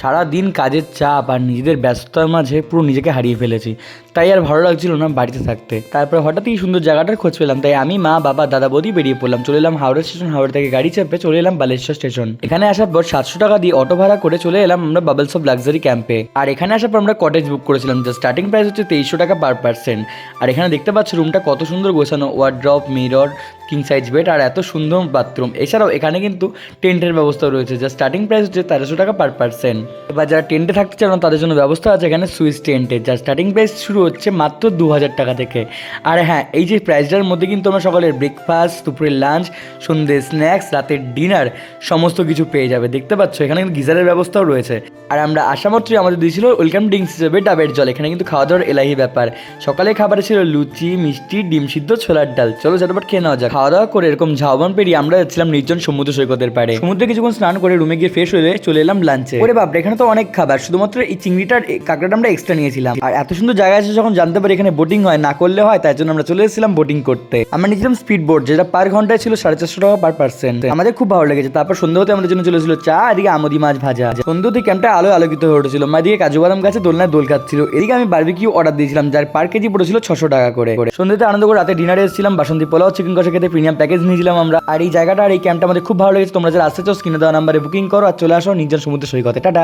সারাদিন কাজের চাপ আর নিজেদের ব্যস্ততার মাঝে পুরো নিজেকে হারিয়ে ফেলেছি, তাই আর ভালো লাগছিল না বাড়িতে থাকতে। তারপরে হঠাৎই সুন্দর জায়গাটার খোঁজ পেলাম, তাই আমি, মা, বাবা, দাদা, বৌদি বেরিয়ে পড়লাম। চলে এলাম হাওড়া স্টেশন। হাওড়া থেকে গাড়ি চেপে চলে এলাম বালেশ্বর স্টেশন। এখানে আসার পর 700 টাকা দিয়ে অটো ভাড়া করে চলে এলাম আমরা বাবলস অফ লাক্সারি ক্যাম্পে। আর এখানে আসার পর আমরা কটেজ বুক করেছিলাম, যার স্টার্টিং প্রাইস হচ্ছে 2300 টাকা পার পার্সন। আর এখানে দেখতে পাচ্ছ রুমটা কত সুন্দর গোছানো, wardrobe, mirror, king size bed আর এত সুন্দর বাথরুম। এছাড়াও এখানে কিন্তু টেন্টের ব্যবস্থা রয়েছে, যার স্টার্টিং প্রাইস হচ্ছে 1300 টাকা পার পার্সন। এবার যারা টেন্টে থাকতে চান তাদের জন্য ব্যবস্থা আছে এখানে সুইস টেন্টের, যার স্টার্টিং প্রাইস শুরু হচ্ছে মাত্র 2000 টাকা থেকে। আর হ্যাঁ, এই যে প্রাইসটার মধ্যে কিন্তু আমরা সকালের ব্রেকফাস্ট, দুপুরের লাঞ্চ, সন্ধ্যে স্ন্যাক্স, রাতের ডিনার সমস্ত কিছু পেয়ে যাবে। দেখতে পাচ্ছ এখানে কিন্তু গিজারের ব্যবস্থাও রয়েছে। আর আমরা আসা মাত্রই আমাদের দিয়েছিল ওয়েলকাম ড্রিঙ্কস হিসেবে ডাবের জল। এখানে কিন্তু খাওয়া দাওয়ার এলাহি ব্যাপার। সকালে খাবারে ছিল লুচি, মিষ্টি, ডিম সিদ্ধ, ছোলার ডাল। চলো ঝটপট খেয়ে নেওয়া যাক। খাওয়া দাওয়া করে এরকম ঝাউবন পেরিয়ে আমরা যাচ্ছিলাম নির্জন সমুদ্র সৈকতের পাড়ে। সমুদ্রে কিছুক্ষণ স্নান করে রুমে গিয়ে ফ্রেশ হয়ে চলে এলাম লাঞ্চে। ওরে বাপরে, এখানে তো অনেক খাবার, শুধুমাত্র এই চিংড়িটার কাঁকড়াটা আমরা এক্সট্রা নিয়েছিলাম। আর এত সুন্দর জায়গা আছে, যখন জানতে পারি এখানে বোটিং হয়, না করলে হয়, তাই জন্য আমরা চলে এসেছিলাম বোটিং করতে। আমরা নিয়েছিলাম স্পিড বোট, যেটা পার ঘন্টায় ছিল 450 টাকা পার পার্সন। আমাদের খুব ভালো লেগেছে। তারপর সন্ধ্যা হতে আমাদের জন্য চলেছিল চা, এদিকে আমদি মাছ ভাজা। সন্ধ্যা হতে ক্যাম্পটা আলো আলোকিত হয়ে উঠেছিল। মা দিকে কাজু বাদাম গাছে দোলনায় দোল খাচ্ছিল। এদিকে আমি বারবিকিউ অর্ডার দিয়েছিলাম, যার পার কেজি পড়েছিল 600 টাকা করে। সন্ধ্যাতে আনন্দ করে রাতে ডিনারে এসেছিলাম। বাসন্তী পোলাও, চিকেন কষা খেতে প্রিমিয়াম প্যাকেজ নিয়েছিলাম আমরা। আর এই জায়গাটা আর এই ক্যাম্পটা আমাদের খুব ভালো লেগেছে। তোমরা যারা আসতে চাও স্ক্রিনে দেওয়া নাম্বারে বুকিং করো আর চলে আসো নির্জন সমুদ্র সৈকতে। টাটা।